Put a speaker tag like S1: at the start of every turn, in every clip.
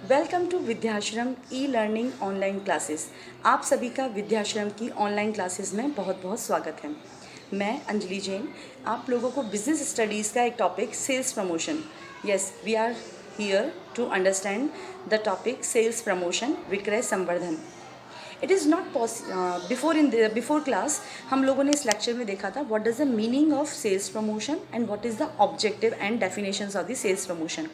S1: Welcome to Vidyashram e learning online classes. आप सभी का विद्याश्रम की ऑनलाइन क्लासेस में बहुत बहुत स्वागत है। मैं अंजलि जैन आप लोगों को बिजनेस स्टडीज़ का एक topic sales promotion. Yes, we are here to understand the topic sales promotion, विक्रय संवर्धन। It is not before class हम लोगों ने इस लेक्चर में देखा था what does the meaning of sales promotion and what is the objective and definitions of the sales promotion.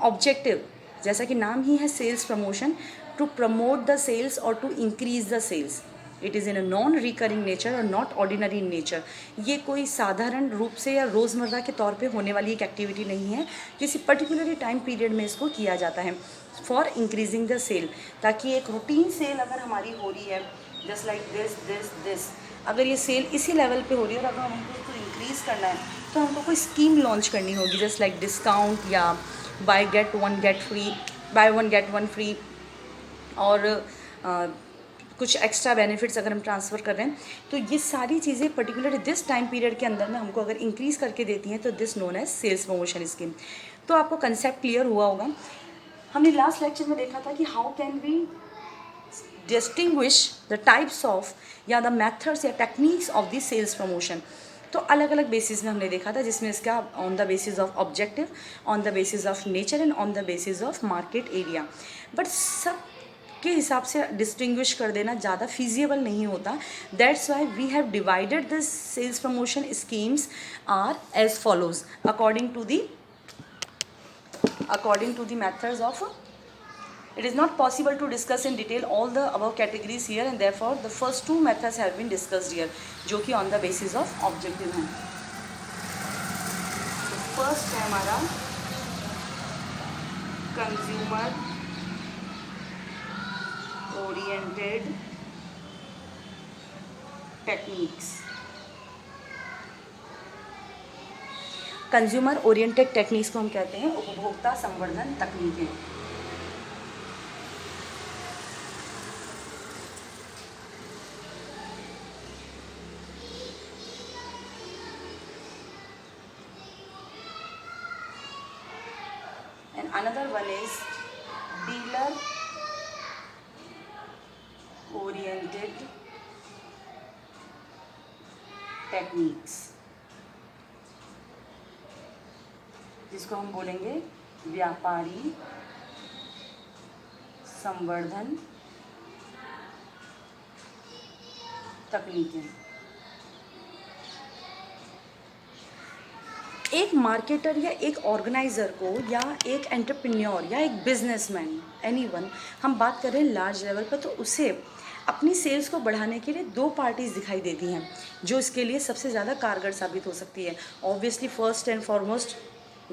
S1: Objective, जैसा कि नाम ही है sales promotion, to promote the sales और to increase the sales. It is in a non recurring nature और not ordinary in nature. ये कोई साधारण रूप से या रोज़मर्रा के तौर पे होने वाली एक एक्टिविटी नहीं है, किसी पर्टिकुलरली टाइम पीरियड में इसको किया जाता है फॉर इंक्रीजिंग द सेल, ताकि एक रूटीन सेल अगर हमारी हो रही है जस्ट लाइक दिस, अगर ये सेल इसी लेवल पे हो रही है और अगर हमको इसको इंक्रीज़ करना है तो हमको कोई स्कीम लॉन्च करनी होगी, जस्ट लाइक डिस्काउंट या by one get one free, और कुछ एक्स्ट्रा बेनिफिट्स अगर हम ट्रांसफ़र कर रहे हैं तो ये सारी चीज़ें पर्टिकुलर दिस टाइम पीरियड के अंदर में हमको अगर इंक्रीज़ करके देती हैं तो this known as sales promotion scheme. तो आपको कंसेप्ट क्लियर हुआ होगा। हमने लास्ट लेक्चर में देखा था कि how can we distinguish the types of या द मेथड्स या techniques of the sales promotion. तो अलग अलग बेसिस में हमने देखा था, जिसमें इसका on the basis of objective, on the basis of nature and on the basis of market area. But सब के हिसाब से डिस्टिंग्विश कर देना ज़्यादा फीजिएबल नहीं होता। That's why we have divided this sales promotion schemes are as follows according to the methods of. It is not possible to discuss in detail all the above categories here, and therefore the first two methods have been discussed here, जो कि on the basis of objective हैं। तो first है हमारा consumer oriented techniques. Consumer oriented techniques को हम कहते हैं उपभोक्ता संवर्धन तकनीकें। And another one is dealer oriented techniques, जिसको हम बोलेंगे व्यापारी संवर्धन तकनीकें। एक मार्केटर या एक ऑर्गेनाइज़र को या एक एंटरप्रेन्योर या एक बिजनेसमैन, एनीवन, हम बात कर रहे हैं लार्ज लेवल पर, तो उसे अपनी सेल्स को बढ़ाने के लिए दो पार्टीज़ दिखाई देती हैं जो इसके लिए सबसे ज़्यादा कारगर साबित हो सकती है। Obviously first and foremost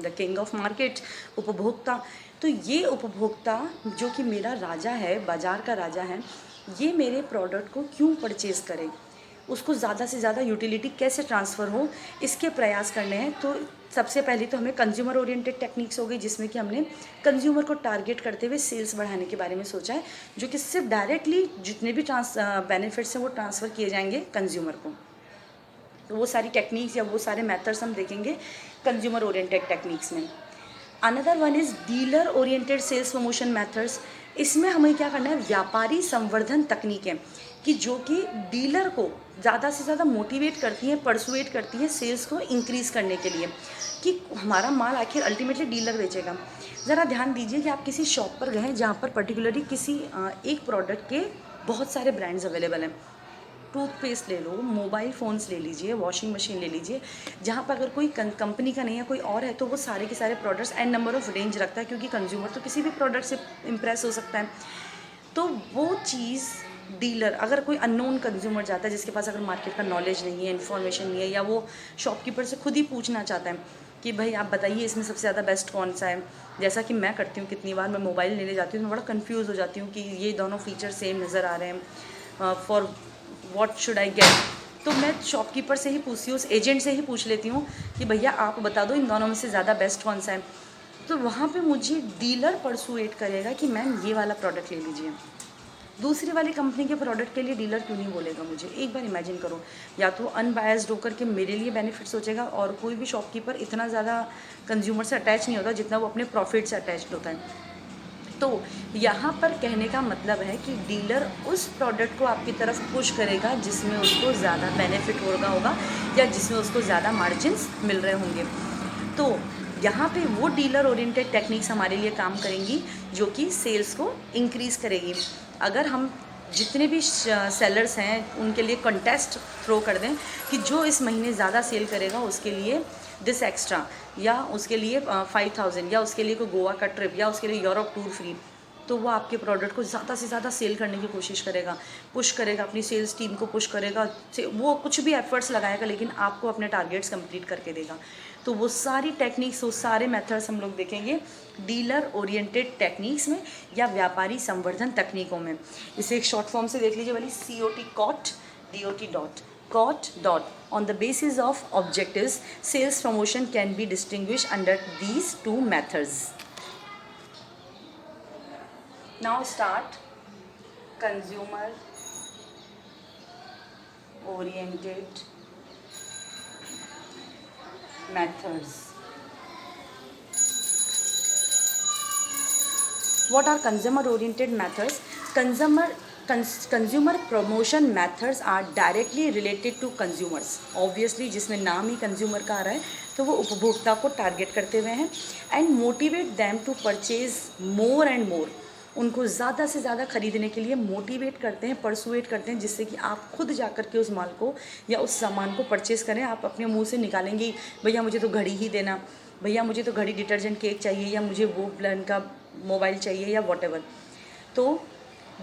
S1: the king of market, उपभोक्ता। तो ये उपभोक्ता जो कि मेरा राजा है, बाज़ार का राजा है, ये मेरे प्रोडक्ट को क्यों परचेज़ करे, उसको ज़्यादा से ज़्यादा यूटिलिटी कैसे ट्रांसफ़र हो, इसके प्रयास करने हैं। तो सबसे पहले तो हमें कंज्यूमर ओरिएंटेड टेक्निक्स हो गई, जिसमें कि हमने कंज्यूमर को टारगेट करते हुए सेल्स बढ़ाने के बारे में सोचा है, जो कि सिर्फ डायरेक्टली जितने भी बेनिफिट्स हैं वो ट्रांसफ़र किए जाएंगे कंज्यूमर को। तो वो सारी टेक्निक्स या वो सारे मेथड्स हम देखेंगे कंज्यूमर ओरिएंटेड टेक्निक्स में। Another one is dealer oriented sales promotion methods. इसमें हमें क्या करना है, व्यापारी संवर्धन तकनीकें, कि जो कि डीलर को ज़्यादा से ज़्यादा मोटिवेट करती हैं, परसुएट करती हैं सेल्स को इंक्रीज़ करने के लिए, कि हमारा माल आखिर अल्टीमेटली डीलर बेचेगा। ज़रा ध्यान दीजिए कि आप किसी शॉप पर गए जहाँ पर पर्टिकुलरली किसी एक प्रोडक्ट के बहुत सारे ब्रांड्स अवेलेबल हैं। टूथपेस्ट ले लो, मोबाइल फ़ोन्स ले लीजिए, वॉशिंग मशीन ले लीजिए, जहाँ पर अगर कोई कंपनी का नहीं है, कोई और है, तो वो सारे के सारे products and number of range रखता है, क्योंकि कंज्यूमर तो किसी भी प्रोडक्ट से इम्प्रेस हो सकता है। तो वो चीज़ डीलर, अगर कोई अननोन कंज्यूमर जाता है जिसके पास अगर मार्केट का नॉलेज नहीं है, इन्फॉर्मेशन नहीं है, या वो शॉपकीपर से खुद ही पूछना चाहता है कि भाई आप बताइए इसमें सबसे ज़्यादा बेस्ट कौन सा है, जैसा कि मैं करती हूँ, कितनी बार मैं मोबाइल लेने जाती हूँ मैं बड़ा कंफ्यूज हो जाती हूँ कि ये दोनों फीचर सेम नज़र आ रहे हैं, for what should I get. तो मैं शॉपकीपर से ही पूछती हूँ, उस एजेंट से ही पूछ लेती हूँ कि भैया आप बता दो इन दोनों में से ज़्यादा बेस्ट कौन सा है। तो वहाँ पे मुझे डीलर परसुएट करेगा कि मैम ये वाला प्रोडक्ट ले लीजिए। दूसरी वाली कंपनी के प्रोडक्ट के लिए डीलर क्यों नहीं बोलेगा मुझे? एक बार इमेजिन करो, या तो अनबायस्ड होकर के मेरे लिए बेनिफिट सोचेगा, और कोई भी शॉपकीपर इतना ज़्यादा कंज्यूमर से अटैच नहीं होता जितना वो अपने प्रॉफिट से अटैच्ड होता है। तो यहाँ पर कहने का मतलब है कि डीलर उस प्रोडक्ट को आपकी तरफ पुश करेगा जिसमें उसको ज़्यादा बेनिफिट होगा या जिसमें उसको ज़्यादा मार्जिन्स मिल रहे होंगे। तो यहाँ पे वो डीलर ओरिएंटेड टेक्निक्स हमारे लिए काम करेंगी जो कि सेल्स को इंक्रीज़ करेगी। अगर हम जितने भी सेलर्स हैं उनके लिए कंटेस्ट थ्रो कर दें कि जो इस महीने ज़्यादा सेल करेगा उसके लिए दिस एक्स्ट्रा, या उसके लिए 5000, या उसके लिए कोई गोवा का ट्रिप, या उसके लिए यूरोप टूर फ्री, तो वो आपके प्रोडक्ट को ज़्यादा से ज़्यादा सेल करने की कोशिश करेगा, पुश करेगा, अपनी सेल्स टीम को पुश करेगा, वो कुछ भी एफर्ट्स लगाएगा लेकिन आपको अपने टारगेट्स कंप्लीट करके देगा। तो वो सारी टेक्निक्स, वो सारे मेथड्स हम लोग देखेंगे डीलर ओरिएंटेड टेक्निक्स में या व्यापारी संवर्धन तकनीकों में। इसे एक शॉर्ट फॉर्म से देख लीजिए वाली COT, COT, DOT dot. COT dot. On the basis of objectives, sales promotion can be distinguished under these two methods. Now start consumer oriented methods. What are consumer oriented methods? Consumer promotion methods are directly related to consumers. Obviously जिसमें नाम ही consumer का आ रहा है तो वो उपभोक्ता को target करते हुए हैं, and motivate them to purchase more and more, उनको ज़्यादा से ज़्यादा खरीदने के लिए मोटिवेट करते हैं, परसुएट करते हैं, जिससे कि आप खुद जा कर के उस माल को या उस सामान को परचेज़ करें। आप अपने मुंह से निकालेंगे भैया मुझे तो घड़ी ही देना, भैया मुझे तो घड़ी डिटर्जेंट केक चाहिए, या मुझे वो ब्रांड का मोबाइल चाहिए, या वॉटेवर। तो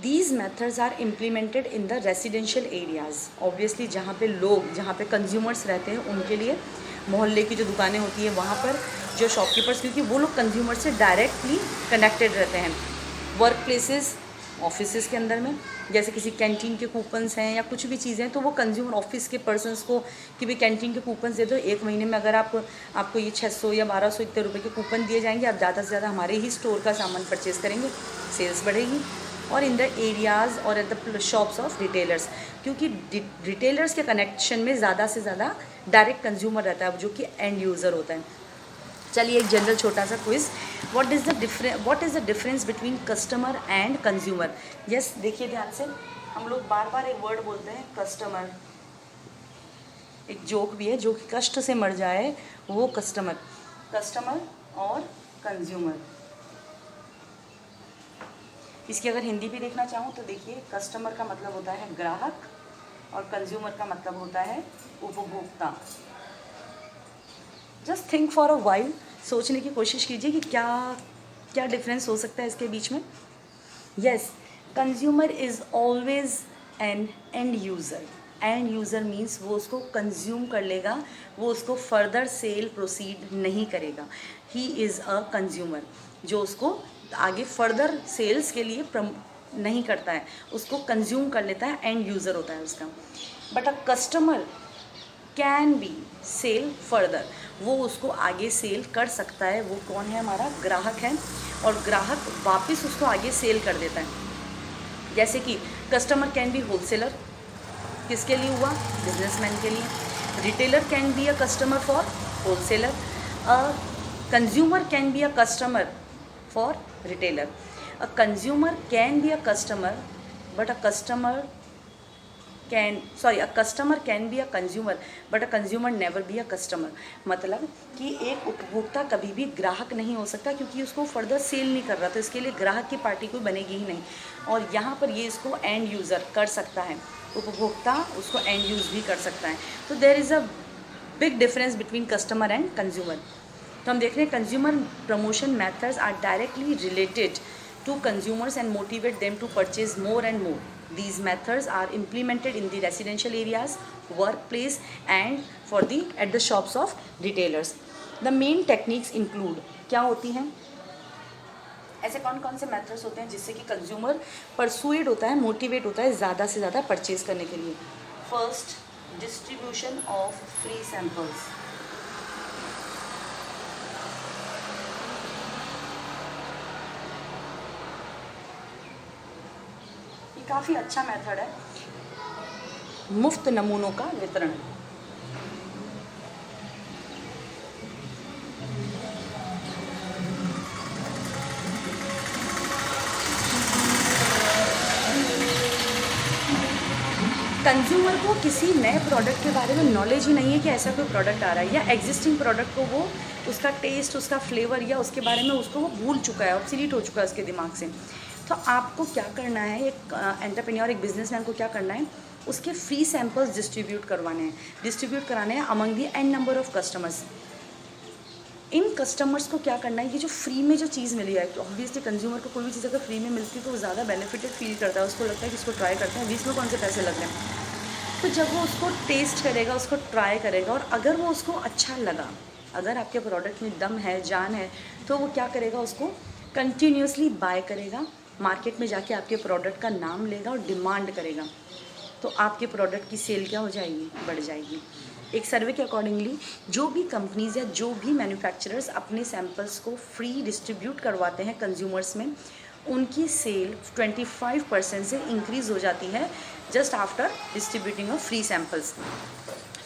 S1: these methods are implemented in the residential areas. Obviously जहाँ पे लोग, जहाँ पे कंज्यूमर्स रहते हैं उनके लिए, मोहल्ले की जो दुकानें होती है वहाँ पर जो शॉपकीपर्स, क्योंकि वो लोग कंज्यूमर से डायरेक्टली कनेक्टेड रहते हैं। वर्क प्लेसेस, ऑफिसेज़ के अंदर में, जैसे किसी कैंटीन के कूपन्स हैं या कुछ भी चीज़ें, तो वो कंज्यूमर ऑफिस के पर्सनस को कि भाई कैंटीन के कूपन्स दे दो, एक महीने में अगर आपको ये 600 या 1200 इतने रुपए के कूपन दिए जाएंगे, आप ज़्यादा से ज़्यादा हमारे ही स्टोर का सामान परचेज़ करेंगे, सेल्स बढ़ेगी। और इन द एरियाज़ और at the shops of retailers, क्योंकि रिटेलर्स के कनेक्शन में ज़्यादा से ज़्यादा डायरेक्ट कंज्यूमर रहता है जो कि एंड यूज़र होता है। चलिए एक जनरल छोटा सा quiz, what is the difference between customer and consumer. Yes, देखिए ध्यान से, हम लोग बार बार एक वर्ड बोलते हैं कस्टमर, एक जोक भी है, जो कि कष्ट से मर जाए वो कस्टमर, कस्टमर और कंज्यूमर। इसकी अगर हिंदी भी देखना चाहूँ तो देखिए, कस्टमर का मतलब होता है ग्राहक और कंज्यूमर का मतलब होता है उपभोक्ता। Just think for a while, सोचने की कोशिश कीजिए कि क्या क्या डिफरेंस हो सकता है इसके बीच में। Yes, consumer is always an end user. End user means वो उसको कंज्यूम कर लेगा, वो उसको फर्दर सेल प्रोसीड नहीं करेगा। ही इज़ अ कंज्यूमर, जो उसको आगे फर्दर सेल्स के लिए नहीं करता है, उसको कंज्यूम कर लेता है, एंड यूज़र होता है उसका। But a customer can be sell further, वो उसको आगे सेल कर सकता है। वो कौन है? हमारा ग्राहक है, और ग्राहक वापस उसको आगे सेल कर देता है। जैसे कि कस्टमर कैन बी होलसेलर, किसके लिए हुआ? बिजनेसमैन के लिए। Retailer can be a customer for wholesaler, a consumer can be a customer for retailer. A consumer can be a customer, but a customer can be a consumer, but a consumer never be a customer. मतलब कि एक उपभोक्ता कभी भी ग्राहक नहीं हो सकता, क्योंकि उसको फर्दर सेल नहीं कर रहा, तो इसके लिए ग्राहक की पार्टी कोई बनेगी ही नहीं। और यहाँ पर ये इसको एंड यूज़र कर सकता है, उपभोक्ता उसको एंड यूज़ भी कर सकता है। तो there is a big difference between customer and consumer. तो हम देख रहे हैं consumer promotion methods are directly related to consumers and motivate them to purchase more and more. These methods are implemented in the residential areas, workplace, and at the shops of retailers. The main techniques include, क्या होती हैं? ऐसे कौन कौन से methods होते हैं जिससे कि कंज्यूमर परसुएड होता है, मोटिवेट होता है ज़्यादा से ज़्यादा परचेज करने के लिए? First, distribution of free samples. काफ़ी अच्छा मेथड है, मुफ्त नमूनों का वितरण। कंज्यूमर को किसी नए प्रोडक्ट के बारे में नॉलेज ही नहीं है कि ऐसा कोई प्रोडक्ट आ रहा है, या एग्जिस्टिंग प्रोडक्ट को वो उसका टेस्ट, उसका फ्लेवर या उसके बारे में उसको वो भूल चुका है, ऑब्सोलीट हो चुका है उसके दिमाग से। तो आपको क्या करना है, एक एंटरप्रेन्योर, एक बिजनेसमैन को क्या करना है, उसके फ्री सैम्पल्स डिस्ट्रीब्यूट करवाने हैं, डिस्ट्रीब्यूट कराने हैं among the n number of customers. इन कस्टमर्स को क्या करना है, ये जो फ्री में जो चीज़ मिली है, तो ऑब्वियसली कंज्यूमर को कोई भी चीज़ अगर फ्री में मिलती है तो वो ज़्यादा बेनिफिटेड फील करता है, उसको लगता है कि इसको ट्राई करते हैं, 20 में कौन से पैसे लग रहे हैं। तो जब वो उसको टेस्ट करेगा, उसको ट्राई करेगा, और अगर वो उसको अच्छा लगा, अगर आपके प्रोडक्ट में दम है, जान है, तो वो क्या करेगा, उसको कंटिन्यूसली बाय करेगा, मार्केट में जाके आपके प्रोडक्ट का नाम लेगा और डिमांड करेगा। तो आपके प्रोडक्ट की सेल क्या हो जाएगी, बढ़ जाएगी। एक सर्वे के अकॉर्डिंगली जो भी कंपनीज़ या जो भी मैन्युफैक्चरर्स अपने सैम्पल्स को फ्री डिस्ट्रीब्यूट करवाते हैं कंज्यूमर्स में, उनकी सेल 25% से इंक्रीज़ हो जाती है just after distributing of free samples.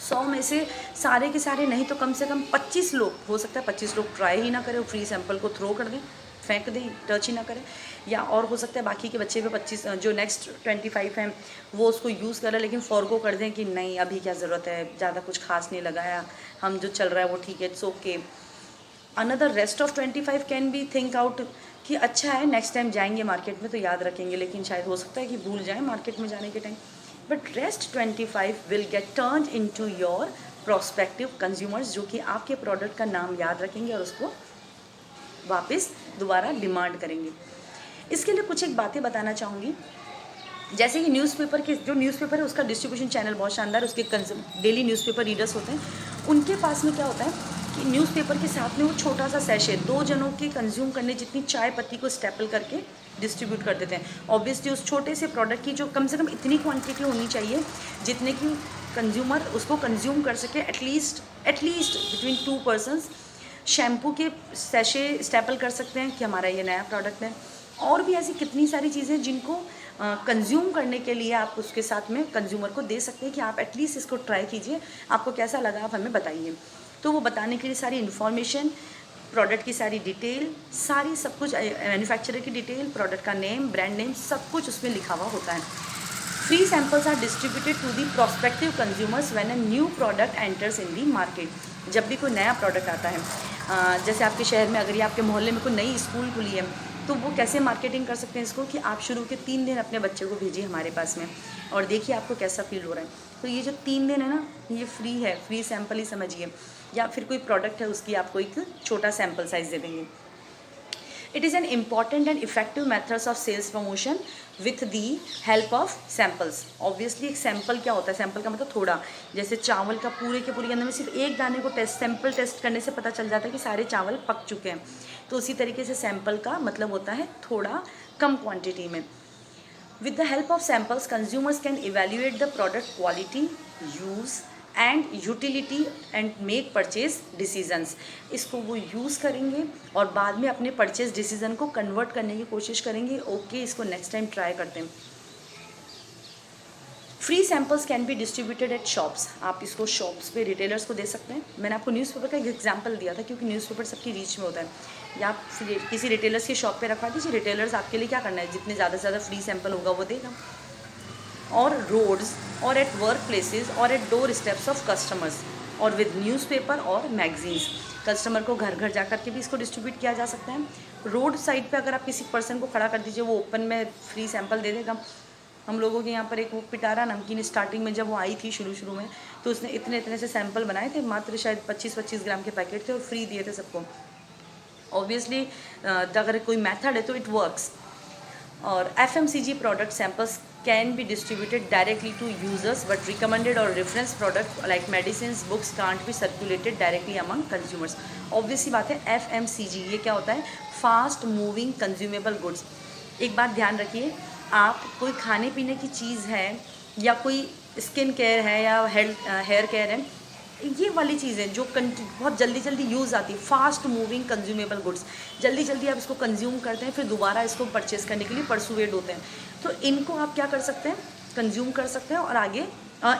S1: 100 में से सारे के सारे नहीं तो कम से कम 25 लोग, हो सकता है 25 लोग ट्राई ही ना करें, फ्री सैंपल को थ्रो कर दें, फेंक दें, टच ही ना करें, या और हो सकता है बाकी के बच्चे पे 25 जो नेक्स्ट 25 हैं वो उसको यूज़ करें, लेकिन फॉरगो कर दें कि नहीं अभी क्या ज़रूरत है, ज़्यादा कुछ खास नहीं लगाया, हम जो चल रहा है वो ठीक है, it's okay. Another rest of 25 can be think out कि अच्छा है, नेक्स्ट टाइम जाएंगे मार्केट में तो याद रखेंगे, लेकिन शायद हो सकता है कि भूल जाएं मार्केट में जाने के time. But rest 25 will get turn into your prospective consumers, जो कि आपके प्रोडक्ट का नाम याद रखेंगे और उसको वापस दोबारा डिमांड करेंगे। इसके लिए कुछ एक बातें बताना चाहूँगी। जैसे कि न्यूज़पेपर के, जो न्यूज़पेपर है उसका डिस्ट्रीब्यूशन चैनल बहुत शानदार, उसके डेली न्यूज़पेपर रीडर्स होते हैं, उनके पास में क्या होता है कि न्यूज़पेपर के साथ में वो छोटा सा सैशे 2 जनों के कंज्यूम करने जितनी चाय पत्ती को स्टेपल करके डिस्ट्रीब्यूट कर देते हैं। ऑब्वियसली उस छोटे से प्रोडक्ट की जो कम से कम इतनी क्वांटिटी होनी चाहिए जितने की कंज्यूमर उसको कंज्यूम कर सके, एटलीस्ट बिटवीन 2 पर्सनस। शैम्पू के सैशे स्टेपल कर सकते हैं कि हमारा ये नया प्रोडक्ट है, और भी ऐसी कितनी सारी चीज़ें जिनको कंज्यूम करने के लिए आप उसके साथ में कंज्यूमर को दे सकते हैं कि आप एटलीस्ट इसको ट्राई कीजिए, आपको कैसा लगा आप हमें बताइए। तो वो बताने के लिए सारी इन्फॉर्मेशन, प्रोडक्ट की सारी डिटेल, सारी सब कुछ, मैन्युफैक्चरर की डिटेल, प्रोडक्ट का नेम, ब्रांड नेम, सब कुछ उसमें लिखा हुआ होता है। Free samples are distributed to the prospective consumers when a new product enters in the market. जब भी कोई नया प्रोडक्ट आता है, जैसे आपके शहर में अगर ये आपके मोहल्ले में कोई नई स्कूल खुली है, तो वो कैसे मार्केटिंग कर सकते हैं इसको कि आप शुरू के 3 दिन अपने बच्चे को भेजिए हमारे पास में और देखिए आपको कैसा फील हो रहा है। तो ये जो 3 दिन है ना, ये फ्री है, फ्री सैम्पल ही समझिए, या फिर कोई प्रोडक्ट है उसकी आपको एक छोटा सैम्पल साइज़ दे देंगे। It is an important and effective methods of sales promotion with the help of samples. Obviously एक सैम्पल क्या होता है, सैम्पल का मतलब थोड़ा, जैसे चावल का पूरे के पूरे अंदर में सिर्फ एक दाने को सैम्पल टेस्ट करने से पता चल जाता है कि सारे चावल पक चुके हैं, तो उसी तरीके से सैम्पल का मतलब होता है थोड़ा, कम क्वांटिटी में। With the help of samples, consumers can evaluate the product quality, use and utility and make purchase decisions. इसको वो यूज़ करेंगे और बाद में अपने परचेज डिसीजन को कन्वर्ट करने की कोशिश करेंगे, ओके इसको नेक्स्ट टाइम ट्राई करते हैं। Free samples can be distributed at shops. आप इसको शॉप्स पे रिटेलर्स को दे सकते हैं। मैंने आपको न्यूज़पेपर का एक एग्जांपल दिया था क्योंकि न्यूज़पेपर सबकी रीच में होता है, या आप किसी रिटेलर्स की शॉप पे रखवा दीजिए, रिटेलर्स आपके लिए क्या करना है, जितने ज़्यादा से ज़्यादा फ्री सैम्पल होगा वो देगा। और रोड्स और एट वर्क प्लेसेस और at door steps of customers और विद न्यूज़पेपर और मैगजीन्स। कस्टमर को घर घर जा कर के भी इसको डिस्ट्रीब्यूट किया जा सकता है। रोड साइड पे अगर आप किसी पर्सन को खड़ा कर दीजिए, वो ओपन में फ्री सैंपल दे देगा। हम लोगों के यहाँ पर एक वो पिटारा नमकीन स्टार्टिंग में जब वो आई थी शुरू में, तो उसने इतने से सैंपल बनाए थे, मात्र शायद 25-25 ग्राम के पैकेट थे और फ्री दिए थे सबको। ऑब्वियसली अगर कोई मैथड है तो इट वर्क्स। और FMCG product samples can be distributed directly to users, but recommended or reference product like medicines, books can't be circulated directly among consumers. Obviously बात है, FMCG ये क्या होता है, फास्ट मूविंग कंज्यूमेबल गुड्स। एक बात ध्यान रखिए, आप कोई खाने पीने की चीज़ है या कोई स्किन केयर है या हेयर केयर है, ये वाली चीज़ें जो बहुत जल्दी यूज़ आती है, फास्ट मूविंग कंज्यूमेबल गुड्स, जल्दी आप इसको कंज्यूम करते हैं, फिर दोबारा इसको परचेस करने के लिए परसुएड होते हैं, तो इनको आप क्या कर सकते हैं, कंज्यूम कर सकते हैं और आगे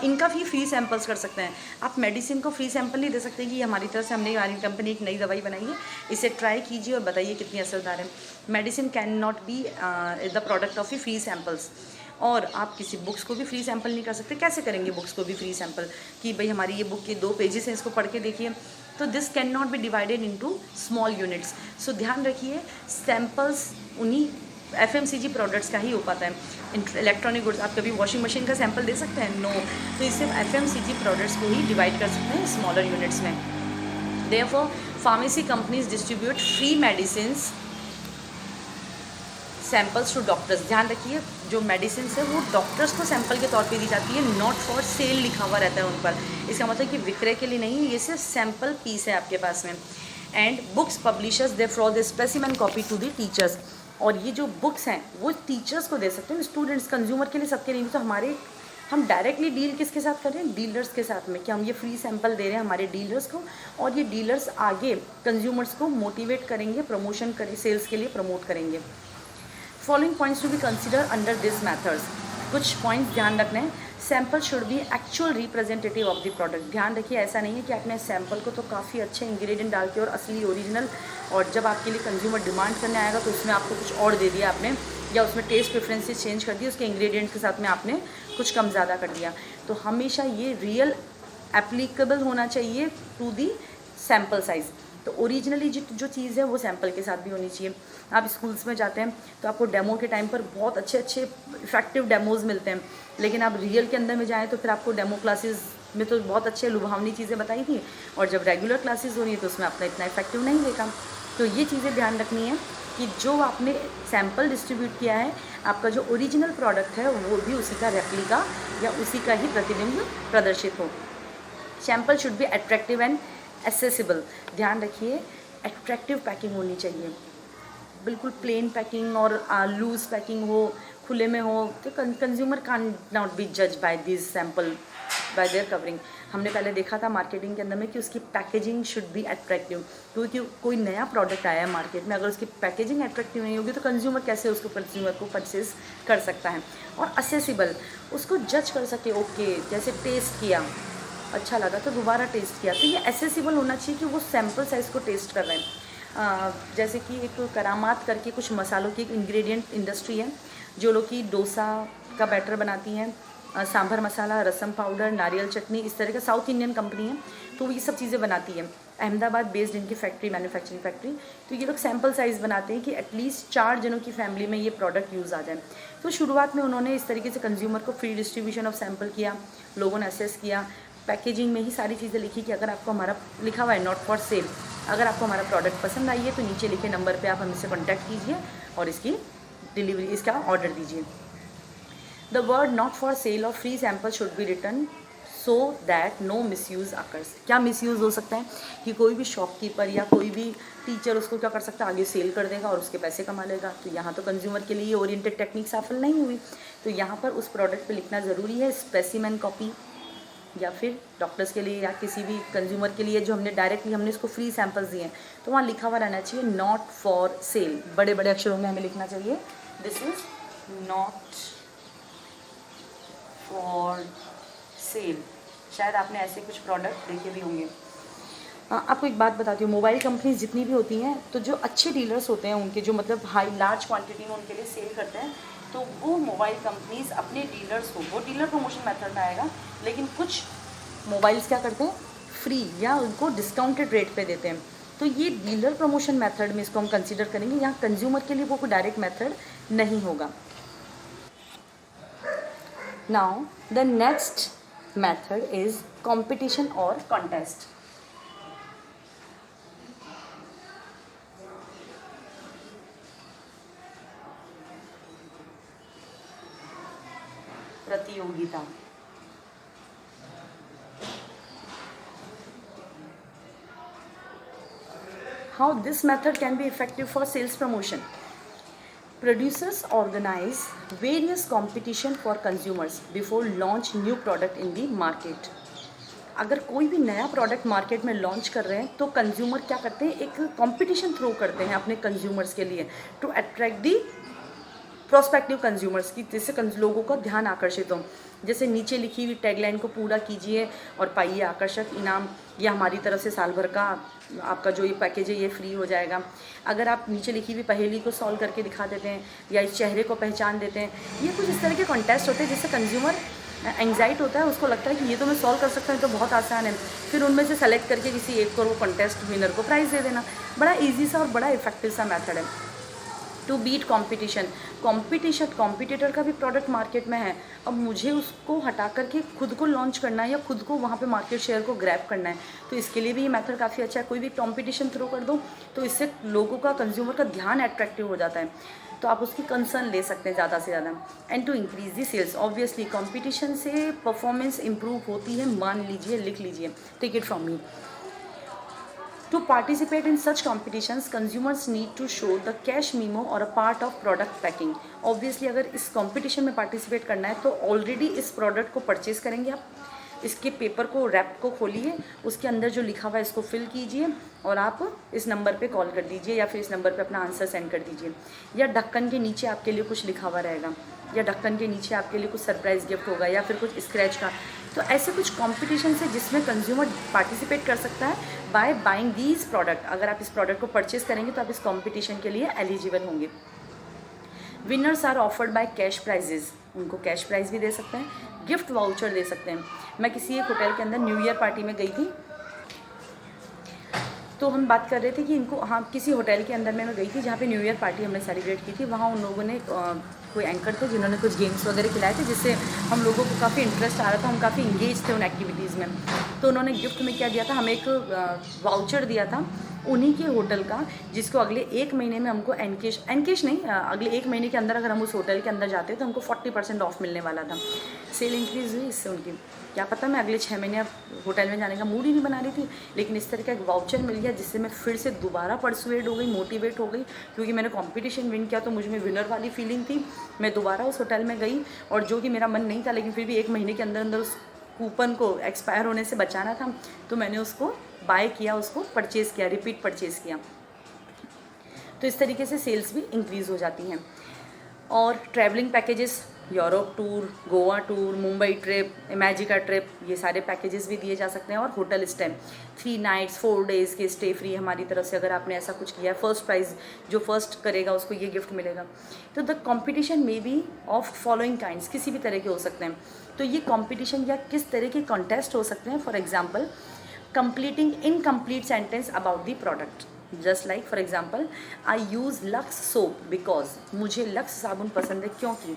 S1: इनका भी फ्री सैंपल्स कर सकते हैं। आप मेडिसिन को फ्री सैंपल नहीं दे सकते कि हमारी तरफ से हमने, हमारी कंपनी एक नई दवाई बनाई है, इसे ट्राई कीजिए और बताइए कितनी असरदार है। Medicine can not be the product of free samples. और आप किसी बुक्स को भी फ्री सैम्पल नहीं कर सकते। कैसे करेंगे बुक्स को भी फ्री सैम्पल कि भाई हमारी ये बुक के 2 पेजेस हैं, इसको पढ़ के देखिए। तो this can not be divided into small units. So ध्यान रखिए, सैम्पल्स उन्हीं एफएमसीजी प्रोडक्ट्स का ही हो पाता है। इलेक्ट्रॉनिक गुड्स, आप कभी वॉशिंग मशीन का सैंपल दे सकते हैं? नो। तो इससे एफएमसीजी प्रोडक्ट्स को ही डिवाइड कर सकते हैं स्मॉलर यूनिट्स में। Therefore pharmacy companies distribute free medicines samples to doctors. ध्यान रखिए, जो मेडिसिन है वो डॉक्टर्स को सैंपल के तौर पे दी जाती है, नॉट फॉर सेल लिखा हुआ रहता है उन पर। इसका मतलब कि विक्रय के लिए नहीं, ये सिर्फ सैंपल पीस है आपके पास में। And books publishers they for the specimen copy to the teachers. और ये जो बुक्स हैं वो टीचर्स को दे सकते हैं, स्टूडेंट्स, कंज्यूमर के लिए, सबके लिए। तो हम डायरेक्टली डील किसके साथ कर रहे हैं? डीलर्स के साथ में, कि हम ये फ्री सैंपल दे रहे हैं हमारे डीलर्स को, और ये डीलर्स आगे कंज्यूमर्स को मोटिवेट करेंगे, प्रमोशन करें, सेल्स के लिए प्रमोट करेंगे। Following points to be consider under this methods. कुछ पॉइंट्स ध्यान रखना है। Sample should be actual representative of the product. ध्यान रखिए, ऐसा नहीं है कि आपने सैम्पल को तो काफ़ी अच्छे इंग्रेडिएंट डाल के और असली ओरिजिनल, और जब आपके लिए कंज्यूमर डिमांड करने आएगा तो उसमें आपको कुछ और दे दिया आपने, या उसमें टेस्ट प्रेफरेंसेस चेंज कर दिए, उसके इंग्रेडिएंट्स के साथ में आपने कुछ कम ज़्यादा कर दिया। तो हमेशा ये रियल एप्लीकेबल होना चाहिए टू दी सैम्पल साइज़। तो ओरिजिनली जो चीज़ है वो सैंपल के साथ भी होनी चाहिए। आप स्कूल्स में जाते हैं तो आपको डेमो के टाइम पर बहुत अच्छे अच्छे इफेक्टिव डेमोज़ मिलते हैं, लेकिन आप रियल के अंदर में जाएँ तो फिर आपको डेमो क्लासेस में तो बहुत अच्छे लुभावनी चीज़ें बताई थी, और जब रेगुलर क्लासेस हो रही है तो उसमें आपने इतना इफेक्टिव नहीं देखा। तो ये चीज़ें ध्यान रखनी है कि जो आपने सैंपल डिस्ट्रीब्यूट किया है, आपका जो ओरिजिनल प्रोडक्ट है वो भी उसी का रेप्लिका या उसी का ही प्रतिबिंब प्रदर्शित हो। Sample should be attractive and accessible. ध्यान रखिए, अट्रैक्टिव पैकिंग होनी चाहिए, बिल्कुल प्लेन पैकिंग और लूज पैकिंग हो, खुले में हो, तो कंज्यूमर कैन नॉट बी जज by this sample by their covering. हमने पहले देखा था मार्केटिंग के अंदर में कि उसकी पैकेजिंग शुड बी अट्रैक्टिव, क्योंकि कोई नया प्रोडक्ट आया है मार्केट में, अगर उसकी पैकेजिंग अट्रैक्टिव नहीं होगी तो कंज्यूमर कैसे उसको कंज्यूमर को परचेज कर सकता है। और असेसिबल, उसको जज कर सके, ओके जैसे टेस्ट किया अच्छा लगा तो दोबारा टेस्ट किया, तो ये एसेसिबल होना चाहिए कि वो सैम्पल साइज़ को टेस्ट कर रहे हैं। जैसे कि एक करामात करके कुछ मसालों की एक इंग्रेडिएंट इंडस्ट्री है, जो लोग की डोसा का बैटर बनाती हैं, सांभर मसाला, रसम पाउडर, नारियल चटनी, इस तरह का साउथ इंडियन कंपनी है, तो वो ये सब चीज़ें बनाती है। अहमदाबाद बेस्ड इनकी फैक्ट्री, मैन्युफैक्चरिंग फैक्ट्री। तो ये लोग सैम्पल साइज़ बनाते हैं कि एटलीस्ट 4 जनों की फैमिली में ये प्रोडक्ट यूज़ आ जाए। तो शुरुआत में उन्होंने इस तरीके से कंज्यूमर को फ्री डिस्ट्रीब्यूशन ऑफ सैम्पल किया, लोगों ने असेस किया, पैकेजिंग में ही सारी चीज़ें लिखी कि अगर आपको हमारा लिखा हुआ है नॉट फॉर सेल, अगर आपको हमारा प्रोडक्ट पसंद आई है तो नीचे लिखे नंबर पे आप हमसे कॉन्टैक्ट कीजिए और इसकी डिलीवरी, इसका ऑर्डर दीजिए। The word not for sale और free sample should be written so that no misuse occurs. क्या मिसयूज़ हो सकता है कि कोई भी शॉपकीपर या कोई भी टीचर उसको क्या कर सकता है, आगे सेल कर देगा और उसके पैसे कमा लेगा। तो यहाँ तो कंज्यूमर के लिए ओरिएंटेड टेक्निक सफल नहीं हुई। तो यहाँ पर उस प्रोडक्ट पे लिखना ज़रूरी है स्पेसिमेन कॉपी, या फिर डॉक्टर्स के लिए या किसी भी कंज्यूमर के लिए जो हमने इसको फ्री सैम्पल्स दिए हैं, तो वहाँ लिखा हुआ रहना चाहिए नॉट फॉर सेल, बड़े बड़े अक्षरों में हमें लिखना चाहिए, this is not for cell. शायद आपने ऐसे कुछ प्रोडक्ट देखे भी होंगे। आपको एक बात बताती हूँ, मोबाइल कंपनीज जितनी भी होती हैं, तो जो अच्छे डीलर्स होते हैं उनके, जो मतलब लार्ज क्वांटिटी में उनके लिए सेल करते हैं, तो वो मोबाइल कंपनीज अपने डीलर्स को, वो डीलर प्रमोशन मेथड में आएगा, लेकिन कुछ मोबाइल्स क्या करते हैं, फ्री या उनको डिस्काउंटेड रेट पे देते हैं। तो ये डीलर प्रमोशन मेथड में इसको हम कंसीडर करेंगे। यहाँ कंज्यूमर के लिए वो कोई डायरेक्ट मेथड नहीं होगा। Now the next method is competition और कॉन्टेस्ट। प्रतियोगिता। How this method can be effective for sales promotion? Producers organize various competition for consumers before launch new product in the market. अगर कोई भी नया product market में launch कर रहे हैं तो कंज्यूमर क्या करते हैं, एक कंपटीशन थ्रो करते हैं अपने कंज्यूमर्स के लिए to attract the prospective consumers की, जिससे लोगों का ध्यान आकर्षित हो। जैसे नीचे लिखी हुई टैगलाइन को पूरा कीजिए और पाइए आकर्षक इनाम, या हमारी तरफ से साल भर का आपका जो ये पैकेज है ये फ्री हो जाएगा। अगर आप नीचे लिखी हुई पहेली को सॉल्व करके दिखा देते हैं या इस चेहरे को पहचान देते हैं, ये कुछ इस तरह के कॉन्टेस्ट होते हैं जिससे कंज्यूमर एंग्जाइट होता है, उसको लगता है कि ये तो मैं सॉल्व कर सकता हूँ, तो बहुत आसान है। फिर उनमें से सेलेक्ट करके किसी एक को वो कॉन्टेस्ट विनर को प्राइज़ दे देना। बड़ा ईजी सा और बड़ा इफेक्टिव सा मेथड है टू बीट कॉम्पिटिशन। कॉम्पिटिटर का भी प्रोडक्ट मार्केट में है, अब मुझे उसको हटा करके खुद को लॉन्च करना है या खुद को वहाँ पे मार्केट शेयर को ग्रैब करना है, तो इसके लिए भी ये मेथड काफ़ी अच्छा है। कोई भी कॉम्पिटिशन थ्रो कर दो तो इससे लोगों का, कंज्यूमर का ध्यान अट्रैक्टिव हो जाता है, तो आप उसकी कंसर्न ले सकते हैं ज़्यादा से ज़्यादा। And to increase the sales, obviously competition से परफॉर्मेंस इंप्रूव होती है, मान लीजिए, लिख लीजिए, take it from me. To participate in such competitions, consumers need to show the cash memo or a part of product packing. Obviously, अगर इस competition में participate करना है तो already इस product को purchase करेंगे आप, इसके पेपर को, रैप को खोलिए, उसके अंदर जो लिखा हुआ है इसको फिल कीजिए और आप इस नंबर पे कॉल कर दीजिए या फिर इस नंबर पे अपना आंसर सेंड कर दीजिए। या ढक्कन के नीचे आपके लिए कुछ लिखा हुआ रहेगा, या ढक्कन के नीचे आपके लिए कुछ सरप्राइज गिफ्ट होगा या फिर कुछ स्क्रैच का। तो ऐसे कुछ कॉम्पिटिशन है जिसमें कंज्यूमर पार्टिसिपेट कर सकता है बाय बाइंग दीज प्रोडक्ट। अगर आप इस प्रोडक्ट को परचेज करेंगे तो आप इस कॉम्पिटिशन के लिए एलिजिबल होंगे। Winners are offered by cash prizes, उनको कैश प्राइज भी दे सकते हैं, गिफ्ट वाउचर दे सकते हैं। मैं किसी एक होटल के अंदर न्यू ईयर पार्टी में गई थी, तो हम बात कर रहे थे कि इनको, हाँ, किसी होटल के अंदर मैं गई थी जहाँ पे न्यू ईयर पार्टी हमने सेलिब्रेट की थी। वहाँ उन लोगों ने कोई एंकर थे जिन्होंने कुछ गेम्स वगैरह खिलाए थे, जिससे हम लोगों को काफ़ी इंटरेस्ट आ रहा था, हम काफ़ी इंगेज थे उन एक्टिविटीज़ में। तो उन्होंने गिफ्ट में क्या दिया था, हमें एक वाउचर दिया था उन्हीं के होटल का, जिसको अगले 1 महीने में हमको एनकेश नहीं, अगले 1 महीने के अंदर अगर हम उस होटल के अंदर जाते तो हमको 40% ऑफ मिलने वाला था। सेल इंक्रीज़ हुई इससे उनकी, क्या पता मैं अगले 6 महीने होटल में जाने का मूड ही नहीं बना रही थी, लेकिन इस तरह का एक वाउचर मिल गया जिससे मैं फिर से दोबारा परसुएड हो गई, मोटिवेट हो गई, क्योंकि मैंने कंपटीशन विन किया तो मुझ में विनर वाली फीलिंग थी। मैं दोबारा उस होटल में गई और जो कि मेरा मन नहीं था, लेकिन फिर भी 1 महीने के अंदर अंदर उस कूपन को एक्सपायर होने से बचाना था, तो मैंने उसको बाय किया, उसको परचेज़ किया, रिपीट परचेज़ किया। तो इस तरीके से सेल्स भी इंक्रीज़ हो जाती हैं। और travelling packages, Europe tour, Goa tour, Mumbai trip, Imagica trip, ये सारे पैकेजेस भी दिए जा सकते हैं। और होटल स्टे, 3 नाइट्स 4 डेज़ के स्टे फ्री हमारी तरफ से, अगर आपने ऐसा कुछ किया है। फर्स्ट प्राइज़ जो फर्स्ट करेगा उसको ये गिफ्ट मिलेगा। तो the competition may be of following kinds, किसी भी तरह के हो सकते हैं। तो ये कॉम्पिटिशन या किस तरह के कॉन्टेस्ट हो सकते हैं, for example completing incomplete sentence about the product, just like for example I use Lux soap because, मुझे लक्स साबुन पसंद है क्योंकि।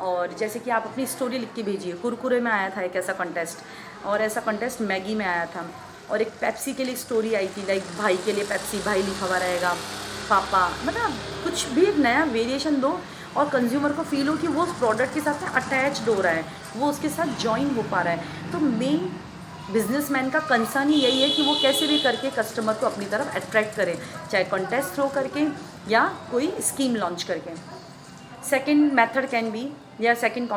S1: और जैसे कि आप अपनी स्टोरी लिख के भेजिए। कुरकुरे में आया था एक ऐसा कंटेस्ट, और ऐसा कंटेस्ट मैगी में आया था, और एक पेप्सी के लिए स्टोरी आई थी, लाइक भाई के लिए पेप्सी, भाई लिखा हुआ रहेगा, पापा, मतलब कुछ भी एक नया वेरिएशन दो और कंज्यूमर को फील हो कि वो उस प्रोडक्ट के साथ अटैच्ड हो रहा है, वो उसके साथ ज्वाइन हो पा रहा है। तो मेन बिजनेसमैन का कंसर्न ही यही है कि वो कैसे भी करके कस्टमर को अपनी तरफ अट्रैक्ट करे, चाहे कॉन्टेस्ट थ्रो करके या कोई स्कीम लॉन्च करके। सेकेंड मेथड कैन बी, या second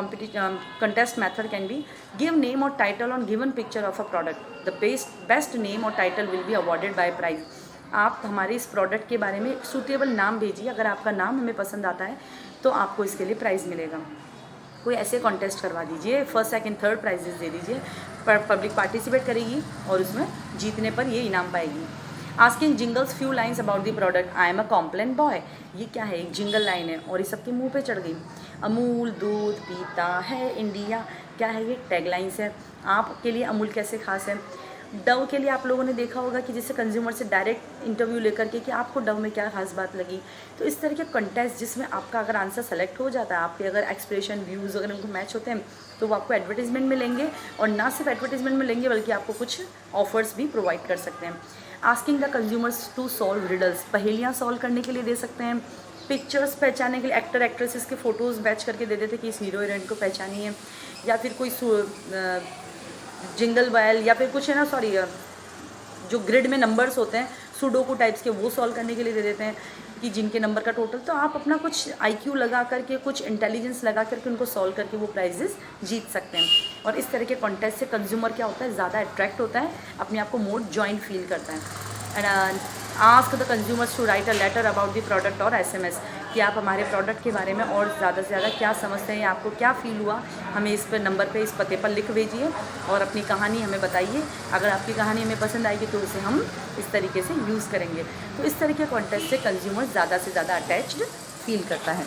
S1: contest method can be give name or title on given picture of a product. The best name or title will be awarded by prize. आप हमारे इस product के बारे में suitable नाम भेजिए, अगर आपका नाम हमें पसंद आता है तो आपको इसके लिए प्राइज़ मिलेगा। कोई ऐसे कॉन्टेस्ट करवा दीजिए, फर्स्ट सेकंड थर्ड प्राइजेस दे दीजिए, पर पब्लिक पार्टिसिपेट करेगी और उसमें जीतने पर ये इनाम पाएगी। Asking jingles few lines about the product, I am a Complan boy, ये क्या है, एक जिंगल लाइन है और ये सबके मुंह पे चढ़ गई। अमूल दूध पीता है इंडिया, क्या है ये, टैग लाइन्स है। आपके लिए अमूल कैसे खास है। डव के लिए आप लोगों ने देखा होगा कि जिससे कंज्यूमर से डायरेक्ट इंटरव्यू लेकर के कि आपको डव में क्या खास बात लगी। तो इस तरह के कंटेस्ट जिसमें आपका अगर आंसर सेलेक्ट हो जाता है, आपके अगर एक्सप्रेशन व्यूज़ अगर उनको मैच होते हैं तो वो आपको एडवर्टीजमेंट में लेंगे, और ना सिर्फ एडवर्टीजमेंट में लेंगे बल्कि आपको कुछ ऑफर्स भी प्रोवाइड कर सकते हैं। Asking the consumers to solve riddles, पहेलियाँ सॉल्व करने के लिए दे सकते हैं। पिक्चर्स पहचानने के लिए एक्टर एक्ट्रेसेस के फ़ोटोज़ मैच करके दे देते कि इस हीरो हीरोइन को पहचानिए, या फिर कोई जिंगल बैल, या फिर कुछ है ना, सॉरी, जो ग्रिड में नंबर्स होते हैं सुडोकू टाइप्स के, वो सॉल्व करने के लिए दे देते हैं कि जिनके नंबर का टोटल। तो आप अपना कुछ आईक्यू लगा करके, कुछ इंटेलिजेंस लगा करके उनको सॉल्व करके वो प्राइजेस जीत सकते हैं। और इस तरह के कॉन्टेस्ट से कंज्यूमर क्या होता है, ज़्यादा अट्रैक्ट होता है, अपने आप को मोर जॉइंट फील करता है। And ask the consumers to write a letter about the product और SMS, कि आप हमारे प्रोडक्ट के बारे में और ज़्यादा से ज़्यादा क्या समझते हैं, आपको क्या फ़ील हुआ, हमें इस पर नंबर पे, इस पते पर लिख भेजिए और अपनी कहानी हमें बताइए। अगर आपकी कहानी हमें पसंद आएगी तो उसे हम इस तरीके से यूज़ करेंगे। तो इस तरह के कॉन्टेस्ट से कंज्यूमर ज़्यादा से ज़्यादा अटैच्ड फील करता है।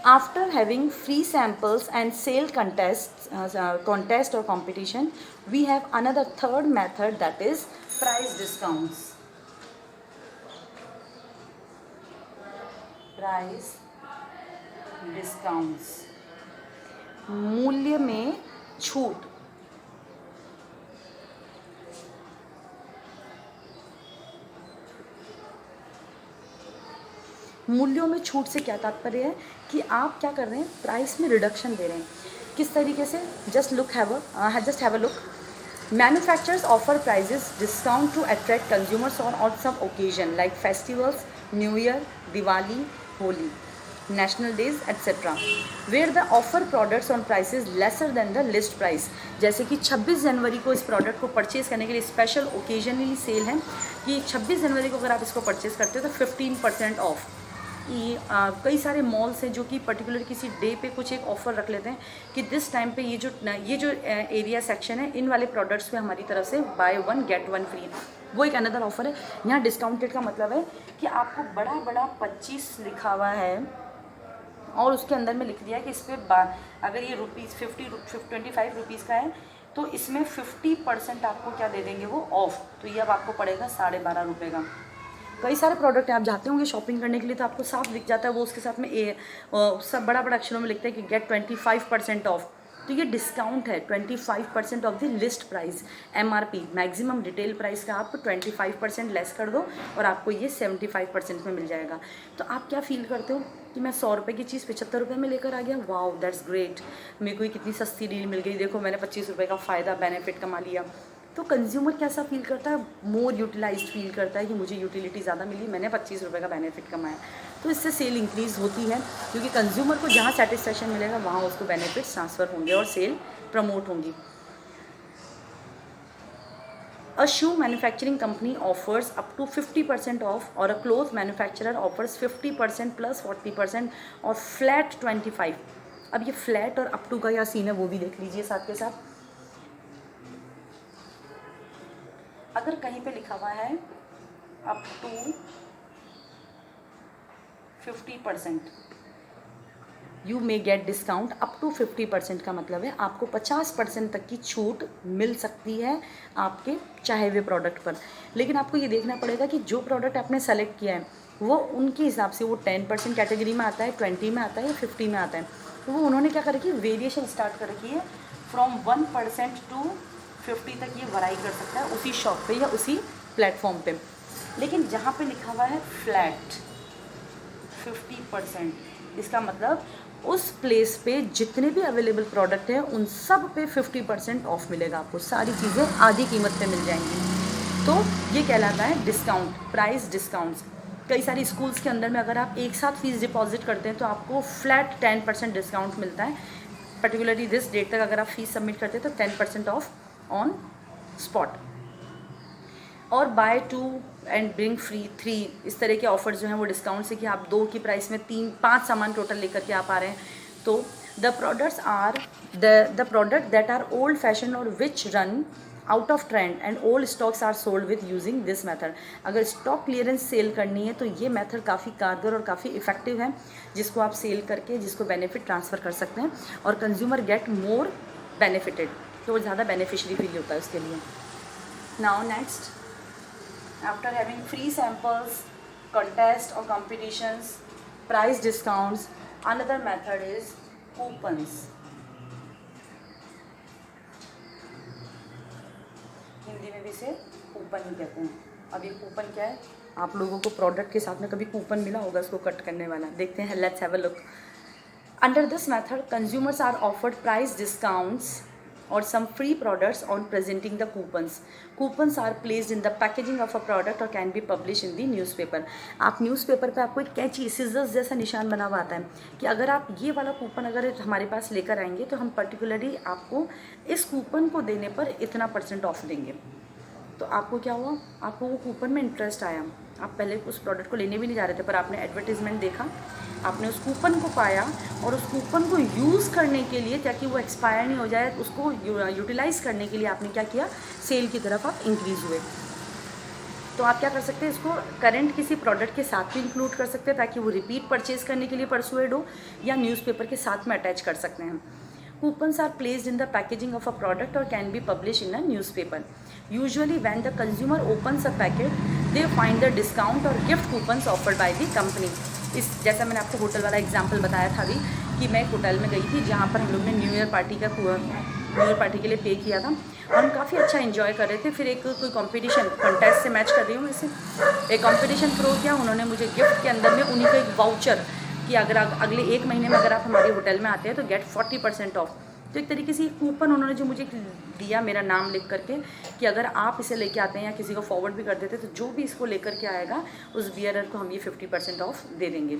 S1: After having free samples and sale contest or competition, we have another third method, that is price discounts. Price discounts, मूल्य में छूट। मूल्यों में छूट से क्या तात्पर्य है कि आप क्या कर रहे हैं, प्राइस में रिडक्शन दे रहे हैं। किस तरीके से, just have a look. Manufacturers offer prizes discount to attract consumers on some occasion like festivals, new year, Diwali, Holi, national days etcetera, where the offer products on prices lesser than the list price. जैसे कि 26 जनवरी को इस product को purchase करने के लिए special occasionally cell है कि 26 जनवरी को अगर आप इसको परचेज करते हो तो 15% ऑफ। कई सारे मॉल्स हैं जो कि पर्टिकुलर किसी डे पे कुछ एक ऑफ़र रख लेते हैं कि दिस टाइम पे ये जो एरिया सेक्शन है, इन वाले प्रोडक्ट्स पे हमारी तरफ से बाय 1 गेट 1 फ्री, वो एक अनदर ऑफ़र है। यहाँ डिस्काउंटेड का मतलब है कि आपको बड़ा बड़ा 25 लिखा हुआ है और उसके अंदर में लिख दिया है कि इस पर अगर ये ₹25 रुपीज़ का है तो इसमें 50% आपको क्या दे देंगे, वो ऑफ। तो ये अब आपको पड़ेगा 12.5 का। कई सारे प्रोडक्ट हैं, आप जाते होंगे शॉपिंग करने के लिए तो आपको साफ दिख जाता है, वो उसके साथ में सब बड़ा बड़ा अक्षरों में लिखता है कि गेट 25% ऑफ। तो ये डिस्काउंट है 25% of the list price, MRP maximum retail price का आप 25% लेस कर दो और आपको ये 75% में मिल जाएगा। तो आप क्या फील करते हो कि मैं 100 रुपये की चीज़ 75 रुपये में लेकर आ गया, वाओ दैट्स ग्रेट, मेरे को कितनी सस्ती डील मिल गई, देखो मैंने 25 रुपये का फ़ायदा बेनिफिट कमा लिया। तो कंज्यूमर कैसा फील करता है, मोर यूटिलाइज्ड फील करता है कि मुझे यूटिलिटी ज़्यादा मिली, मैंने 25 रुपये का बेनिफिट कमाया। तो इससे सेल इंक्रीज़ होती है क्योंकि कंज्यूमर को जहाँ सेटिस्फेक्शन मिलेगा वहाँ उसको बेनिफिट्स ट्रांसफ़र होंगे और सेल प्रमोट होंगी। A shoe manufacturing company offers up to 50% off और a clothes manufacturer offers 50% plus 40% और flat 25। अब ये फ्लैट और अप टू का या सीन है वो भी देख लीजिए साथ के साथ। अगर कहीं पे लिखा हुआ है up to 50% you may get discount, up to 50% का मतलब है आपको 50% तक की छूट मिल सकती है आपके चाहे हुए प्रोडक्ट पर। लेकिन आपको ये देखना पड़ेगा कि जो प्रोडक्ट आपने सेलेक्ट किया है वो उनके हिसाब से वो 10% कैटेगरी में आता है, 20 में आता है या 50 में आता है। तो वो उन्होंने क्या कर रखी है, वेरिएशन स्टार्ट कर रखी है फ्रॉम 1% टू 50 तक ये वराई कर सकता है उसी शॉप पे या उसी प्लेटफॉर्म पे। लेकिन जहाँ पे लिखा हुआ है फ्लैट 50%, इसका मतलब उस प्लेस पे जितने भी अवेलेबल प्रोडक्ट हैं उन सब पे 50% ऑफ मिलेगा आपको, सारी चीज़ें आधी कीमत पे मिल जाएंगी। तो ये कहलाता है डिस्काउंट, प्राइस डिस्काउंट्स। कई सारी स्कूल्स के अंदर में अगर आप एक साथ फीस डिपॉजिट करते हैं तो आपको फ्लैट 10% डिस्काउंट मिलता है। पर्टिकुलरली दिस डेट तक अगर आप फीस सबमिट करते हैं तो 10% ऑफ ऑन स्पॉट। और बाय 2 एंड ब्रिंग फ्री 3, इस तरह के ऑफर्स जो हैं वो डिस्काउंट से कि आप 2 की प्राइस में 5 सामान टोटल लेकर के आप आ रहे हैं। तो the product that are old fashion और which run out of trend and old stocks are sold with using this method. अगर स्टॉक क्लियरेंस सेल करनी है तो ये मेथड काफ़ी कारगर और काफ़ी इफेक्टिव है, जिसको आप सेल करके जिसको बेनिफिट ट्रांसफ़र कर सकते हैं और कंज्यूमर गेट मोर बेनिफिटेड, तो वो ज़्यादा बेनिफिशियरी फील होता है उसके लिए। Now next, after having free samples, contests or competitions, price discounts, another method is coupons. Hindi में भी इसे कूपन ही कहते हैं। अब ये कूपन क्या है, आप लोगों को प्रोडक्ट के साथ में कभी कूपन मिला होगा इसको कट करने वाला, देखते हैं, let's have a look. Under this method consumers are offered price discounts or some free products on presenting the coupons. Coupons are placed in the packaging of a product or can be published in the newspaper. आप newspaper पे आपको एक कैंची scissors जैसा निशान बना हुआ आता है कि अगर आप ये वाला कूपन अगर हमारे पास लेकर आएंगे तो हम पर्टिकुलरली आपको इस कूपन को देने पर इतना % ऑफ देंगे। तो आपको क्या हुआ, आपको वो कूपन में इंटरेस्ट आया, आप पहले उस प्रोडक्ट को लेने भी नहीं जा रहे थे, पर आपने एडवर्टीज़मेंट देखा, आपने उस कूपन को पाया और उस कूपन को यूज़ करने के लिए, ताकि वो एक्सपायर नहीं हो जाए, उसको यूटिलाइज़ करने के लिए आपने क्या किया, सेल की तरफ आप इंक्रीज़ हुए। तो आप क्या कर सकते हैं, इसको करंट किसी प्रोडक्ट के साथ भी इंक्लूड कर सकते हैं ताकि वो रिपीट परचेज करने के लिए परसुएड हो, या न्यूज़पेपर के साथ में अटैच कर सकते हैं। Coupons are placed in the packaging of a product or can be published in a newspaper. Usually when the consumer opens a packet, they find the discount or gift coupons offered by the company. इस जैसा मैंने आपको hotel वाला example बताया था अभी, कि मैं एक होटल में गई थी जहाँ पर हम लोग ने न्यू ईयर पार्टी के लिए पे किया था और हम काफ़ी अच्छा इन्जॉय कर रहे थे। फिर एक कोई कंपटीशन कंटेस्ट से मैच कर रही हूँ वैसे, एक कंपटीशन थ्रो किया उन्होंने मुझे, गिफ्ट के अंदर में उन्हीं को एक वाउचर कि अगर अगले 1 महीने में अगर आप हमारे होटल में आते हैं तो गेट 40% ऑफ। तो एक तरीके से कूपन उन्होंने जो मुझे दिया मेरा नाम लिख करके, कि अगर आप इसे लेके आते हैं या किसी को फॉरवर्ड भी कर देते तो जो भी इसको लेकर के आएगा उस बियरर को हम ये 50% ऑफ दे देंगे।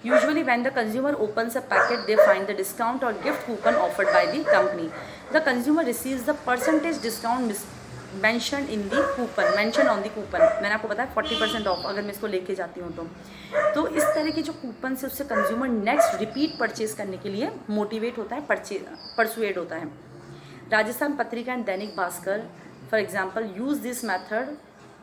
S1: Usually when the consumer opens a packet, they find the discount or gift coupon offered by the company. The consumer receives the percentage discount mentioned in the coupon, mentioned on the coupon. मैंने आपको बताया 40% of अगर मैं इसको लेके जाती हूँ तो इस तरह के जो कूपन से उससे कंज्यूमर नेक्स्ट रिपीट परचेज करने के लिए मोटिवेट होता है, परसुएड होता है। Rajasthan Patrika and Dainik Bhaskar for example use this method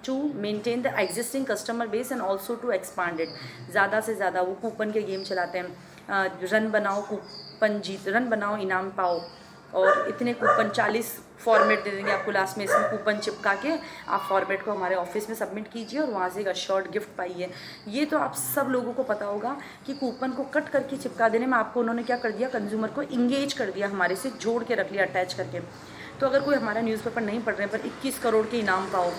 S1: to maintain the existing customer base and also to expand it. ज़्यादा से ज़्यादा वो कूपन के गेम चलाते हैं, रन बनाओ कूपन जीत, रन बनाओ इनाम पाओ, और इतने कूपन 40 फॉर्मेट दे देंगे आपको लास्ट में, इसमें कूपन चिपका के आप फॉर्मेट को हमारे ऑफिस में सबमिट कीजिए और वहाँ से एक अश्योर्ड गिफ्ट पाइए। ये तो आप सब लोगों को पता होगा कि कूपन को कट करके चिपका देने में आपको उन्होंने क्या कर दिया, कंज्यूमर को इंगेज कर दिया, हमारे से जोड़ के रख लिया अटैच करके। तो अगर कोई हमारा न्यूज़पेपर नहीं पढ़ रहे पर 21 करोड़ के इनाम पाओ,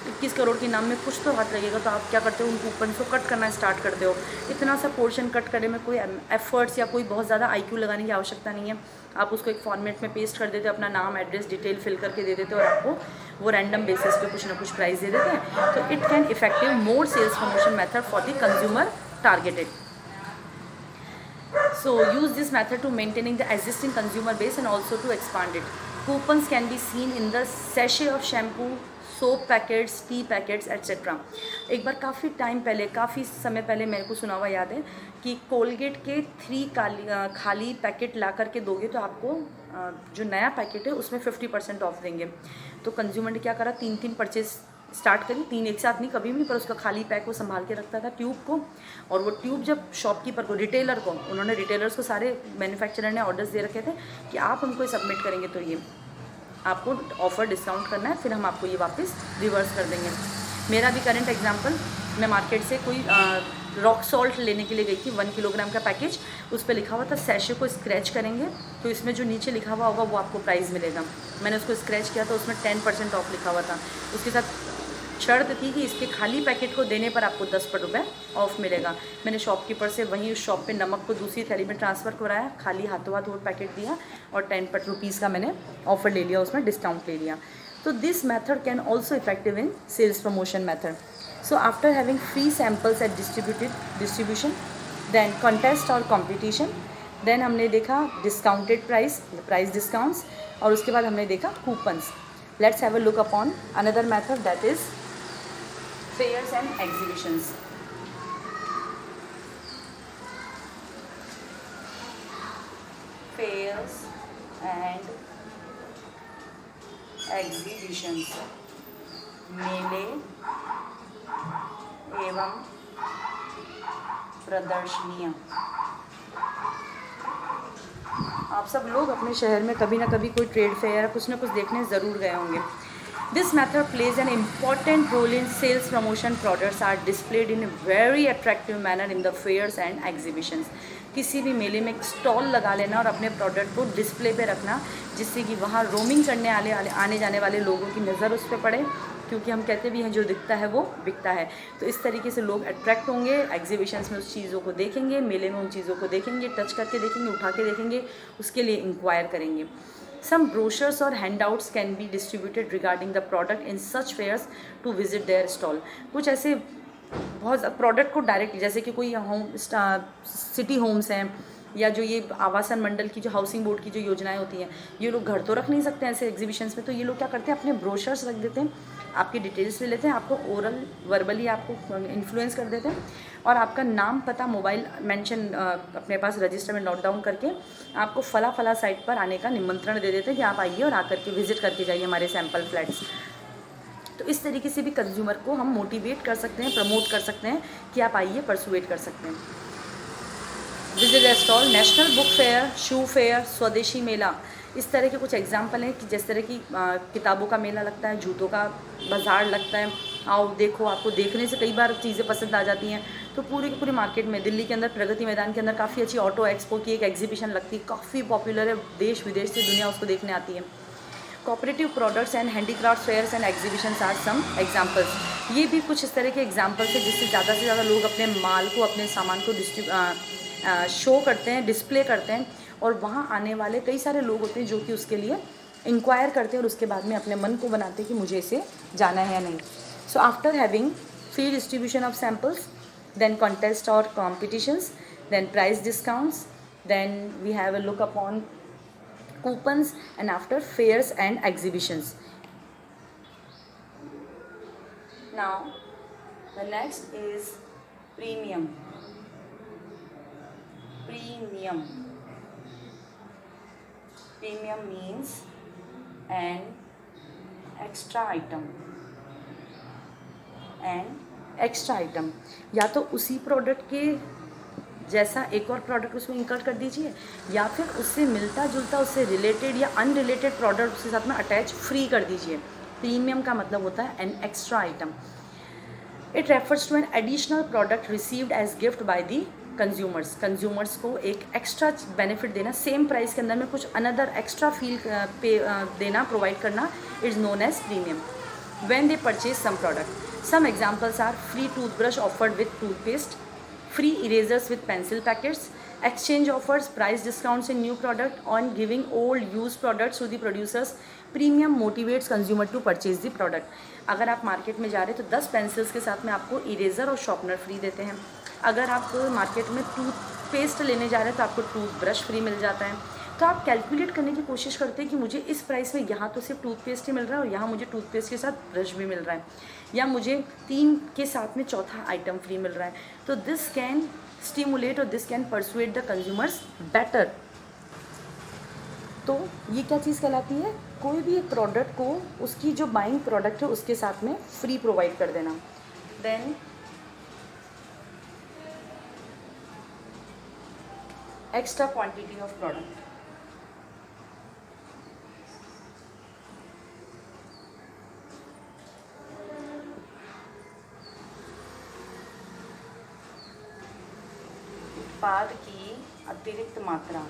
S1: 21 करोड़ के इनाम में कुछ तो हाथ लगेगा, तो आप क्या करते हो, उन कूपन को कट करना स्टार्ट करते हो। इतना सा पोर्शन कट करने में कोई एफर्ट्स या कोई बहुत ज़्यादा IQ लगाने की आवश्यकता नहीं है। आप उसको एक फॉर्मेट में पेस्ट कर देते हो, अपना नाम एड्रेस डिटेल फिल करके दे देते हो और आपको वो रैंडम बेसिस पे कुछ ना कुछ प्राइस दे देते हैं। तो it can effective more sales promotion method for the consumer targeted. So use this method to maintaining the existing consumer base and also to expand it. Coupons can be seen in the sachet of shampoo, soap packets, tea packets, etc. एक बार काफ़ी time पहले, काफ़ी समय पहले मेरे को सुना हुआ याद है कि कोलगेट के 3 खाली पैकेट ला करके दोगे तो आपको जो नया पैकेट है उसमें 50% ऑफ देंगे। तो कंज्यूमर ने क्या करा, 3 परचेज स्टार्ट करी, 3 एक साथ नहीं कभी भी, पर उसका खाली पैक वो संभाल के रखता था ट्यूब को। और वो ट्यूब जब शॉपकीपर को, रिटेलर को, उन्होंने रिटेलर्स को सारे मैन्युफैक्चरर ने ऑर्डर्स दे रखे थे कि आप हमको सबमिट करेंगे तो ये आपको ऑफ़र डिस्काउंट करना है, फिर हम आपको ये वापस रिवर्स कर देंगे। मेरा भी करंट एग्जांपल, मैं मार्केट से कोई रॉक सॉल्ट लेने के लिए गई थी, 1 किलोग्राम का पैकेज, उस पर लिखा हुआ था सैशे को स्क्रैच करेंगे तो इसमें जो नीचे लिखा हुआ होगा वो आपको प्राइस मिलेगा। मैंने उसको स्क्रैच किया तो उसमें 10% ऑफ लिखा हुआ था। उसके साथ शर्त थी कि इसके खाली पैकेट को देने पर आपको 10 रुपये ऑफ मिलेगा। मैंने शॉपकीपर से वहीं उस शॉप पे नमक को दूसरी थैली में ट्रांसफ़र कराया, खाली हाथों हाथ वो पैकेट दिया और 10 रुपीज़ का मैंने ऑफर ले लिया, उसमें डिस्काउंट ले लिया। तो this method can also effective in sales promotion method. So after having free samples at distribution, then contest और कॉम्पिटिशन, देन हमने देखा डिस्काउंटेड प्राइस डिस्काउंट्स, और उसके बाद हमने देखा coupons. Let's have a look upon another method, that is fairs and exhibitions. Fairs and exhibitions, मेले एवं प्रदर्शनियाँ। आप सब लोग अपने शहर में कभी ना कभी कोई ट्रेड फेयर कुछ ना कुछ देखने ज़रूर गए होंगे। This method plays an important role in sales promotion. Products are displayed in a very attractive manner in the fairs and exhibitions. किसी भी मेले में एक स्टॉल लगा लेना और अपने प्रोडक्ट को डिस्प्ले पे रखना, जिससे कि वहाँ रोमिंग करने आने जाने वाले लोगों की नज़र उस पर पड़े, क्योंकि हम कहते भी हैं जो दिखता है वो बिकता है। तो इस तरीके से लोग अट्रैक्ट होंगे, एग्जीबिशंस में उस चीज़ों को देखेंगे, मेले में उन चीज़ों को देखेंगे, टच करके देखेंगे, उठा के देखेंगे, उसके लिए इंक्वायर करेंगे। Some brochures or handouts can be distributed regarding the product in such fairs to visit their stall. कुछ ऐसे बहुत प्रोडक्ट को डायरेक्ट, जैसे कि कोई सिटी होम्स हैं या जो ये आवासन मंडल की जो हाउसिंग बोर्ड की जो योजनाएं होती हैं, ये लोग घर तो रख नहीं सकते ऐसे एग्जीबिशंस में, तो ये लोग क्या करते हैं, अपने ब्रोशर्स रख देते हैं आपकी डिटेल्स ले लेते हैं, आपको ओरल वर्बली आपको इन्फ्लुएंस कर देते हैं और आपका नाम पता मोबाइल मेंशन अपने पास रजिस्टर में नोट डाउन करके आपको फला फला साइट पर आने का निमंत्रण दे देते हैं कि आप आइए और आकर के विजिट करके जाइए हमारे सैम्पल फ्लैट्स। तो इस तरीके से भी कंज्यूमर को हम मोटिवेट कर सकते हैं, प्रमोट कर सकते हैं कि आप आइए, परसुएट कर सकते हैं। Visit the stall, national book fair, shoe fair, स्वदेशी मेला, इस तरह के कुछ एग्जाम्पल हैं कि जिस तरह की किताबों का मेला लगता है, जूतों का बाज़ार लगता है, आओ देखो, आपको देखने से कई बार चीज़ें पसंद आ जाती हैं। तो पूरी की पूरी मार्केट में दिल्ली के अंदर प्रगति मैदान के अंदर काफ़ी अच्छी ऑटो एक्सपो की एक एग्जीबिशन लगती है, काफ़ी पॉपुलर है, देश विदेश से दुनिया उसको देखने आती है। Cooperative products and handicraft fairs and exhibitions are some examples. ये भी कुछ इस तरह के एग्जाम्पल्स हैं जिससे ज़्यादा से ज़्यादा लोग अपने माल को, अपने सामान को शो करते हैं, डिस्प्ले करते हैं और वहाँ आने वाले कई सारे लोग होते हैं जो कि उसके लिए इंक्वायर करते हैं और उसके बाद में अपने मन को बनाते हैं कि मुझे इसे जाना है या नहीं। So after having free distribution of samples, then contest और competitions, then price discounts, then we have a look upon coupons and after fairs and exhibitions. Now the next is premium. Premium means an extra item. या तो उसी product के जैसा एक और product उसमें include कर दीजिए या फिर उससे मिलता जुलता, उससे रिलेटेड या अनरिलेटेड प्रोडक्ट उसके साथ में अटैच फ्री कर दीजिए। प्रीमियम का मतलब होता है an extra item. It refers to an additional product received as gift by the consumers को एक एक्स्ट्रा बेनिफिट देना, सेम प्राइस के अंदर में कुछ अनदर एक्स्ट्रा फील देना, प्रोवाइड करना, is known as premium when they purchase some product. Some examples are free toothbrush offered with toothpaste, free erasers with pencil packets, exchange offers, price discounts in new product, on giving old used products to the producers. Premium motivates consumer to purchase the product. अगर आप market में जा रहे हैं तो 10 pencils के साथ में आपको इरेज़र और शॉर्पनर फ्री देते हैं। अगर आप मार्केट में टूथपेस्ट लेने जा रहे हैं तो आपको टूथब्रश फ्री मिल जाता है। तो आप कैलकुलेट करने की कोशिश करते हैं कि मुझे इस प्राइस में यहाँ तो सिर्फ टूथपेस्ट ही मिल रहा है और यहाँ मुझे टूथपेस्ट के साथ ब्रश भी मिल रहा है, या मुझे 3 के साथ में चौथा आइटम फ्री मिल रहा है। तो दिस कैन स्टिमुलेट और this can persuade the consumers better. तो ये क्या चीज़ कहलाती है? कोई भी एक प्रोडक्ट को उसकी जो बाइंग प्रोडक्ट है उसके साथ में फ्री प्रोवाइड कर देना। Then extra quantity of product, उत्पाद की अतिरिक्त मात्रा।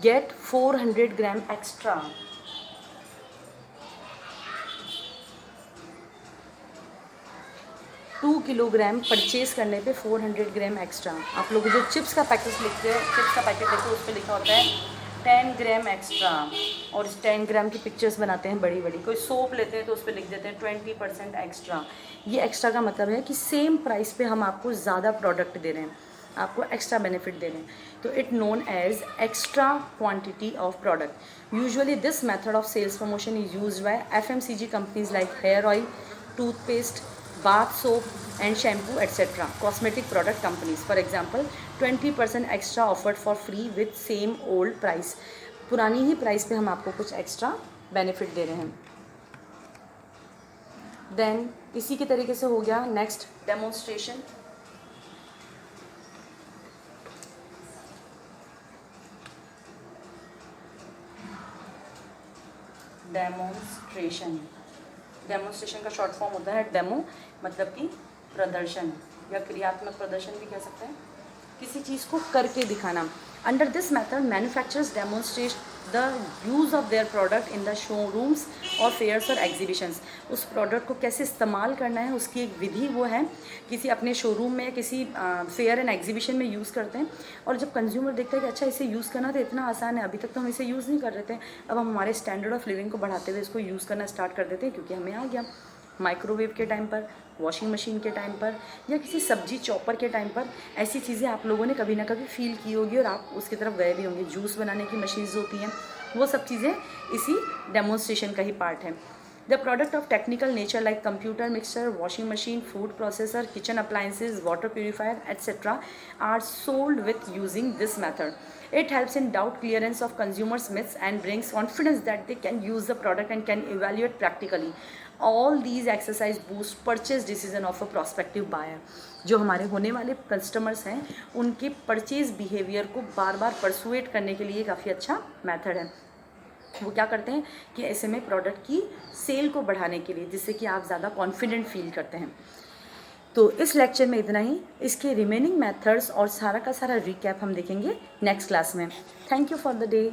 S1: Get 400 gram extra. 2 kilogram purchase करने पे 400 ग्राम एक्स्ट्रा। आप लोग जो चिप्स का पैकेट लिखते हैं, चिप्स का पैकेट देखो उस पर लिखा होता है 10 ग्राम एक्स्ट्रा, और इस 10 ग्राम की पिक्चर्स बनाते हैं बड़ी बड़ी। कोई सोप लेते हैं तो उस पर लिख देते हैं 20% एक्स्ट्रा। ये एक्स्ट्रा का मतलब है कि सेम प्राइस पे हम आपको ज़्यादा प्रोडक्ट दे रहे हैं, आपको एक्स्ट्रा बेनिफिट दे रहे हैं। तो it known as extra quantity of product. Usually this method of sales promotion is used by FMCG companies like hair oil, toothpaste, bath soap and shampoo etc. Cosmetic product companies, for example 20% extra offered for free with same old price। पुरानी ही price पे हम आपको कुछ extra benefit दे रहे हैं। Then इसी के तरीके से हो गया नेक्स्ट डेमोन्स्ट्रेशन। डेमोन्स्ट्रेशन का शॉर्ट फॉर्म होता है डेमो, मतलब कि प्रदर्शन या क्रियात्मक प्रदर्शन भी कह सकते हैं, किसी चीज़ को करके दिखाना। Under this method manufacturers demonstrate the use of their product in the showrooms और फेयर्स और एग्जीबिशंस। उस प्रोडक्ट को कैसे इस्तेमाल करना है उसकी एक विधि वो है, किसी अपने शोरूम में, किसी फेयर एंड एग्जीबिशन में यूज़ करते हैं। और जब कंज्यूमर देखता है कि अच्छा इसे यूज़ करना तो इतना आसान है, अभी तक तो हम इसे यूज़ नहीं कर रहे थे, अब हम हमारे स्टैंडर्ड ऑफ लिविंग को बढ़ाते हुए इसको यूज़ करना स्टार्ट कर देते हैं क्योंकि हमें आ गया। माइक्रोवेव के टाइम पर, वॉशिंग मशीन के टाइम पर, या किसी सब्जी चॉपर के टाइम पर ऐसी चीज़ें आप लोगों ने कभी ना कभी फील की होगी और आप उसकी तरफ गए भी होंगे। जूस बनाने की मशीन्स होती हैं, वो सब चीज़ें इसी डेमोन्स्ट्रेशन का ही पार्ट है। The product of technical nature like computer, mixer, washing machine, food processor, kitchen appliances, water purifier, etc. are sold with using this method. It helps in doubt clearance of consumers' myths and brings confidence that they can use the product and can evaluate practically. All these exercise boost purchase decision of a prospective buyer. जो हमारे होने वाले customers हैं उनके purchase behaviour को बार बार persuade करने के लिए काफ़ी अच्छा मेथड है। वो क्या करते हैं कि ऐसे में प्रोडक्ट की सेल को बढ़ाने के लिए, जिससे कि आप ज़्यादा कॉन्फिडेंट फील करते हैं। तो इस लेक्चर में इतना ही। इसके रिमेनिंग मेथड्स और सारा का सारा रिकैप हम देखेंगे नेक्स्ट क्लास में। Thank you for the day.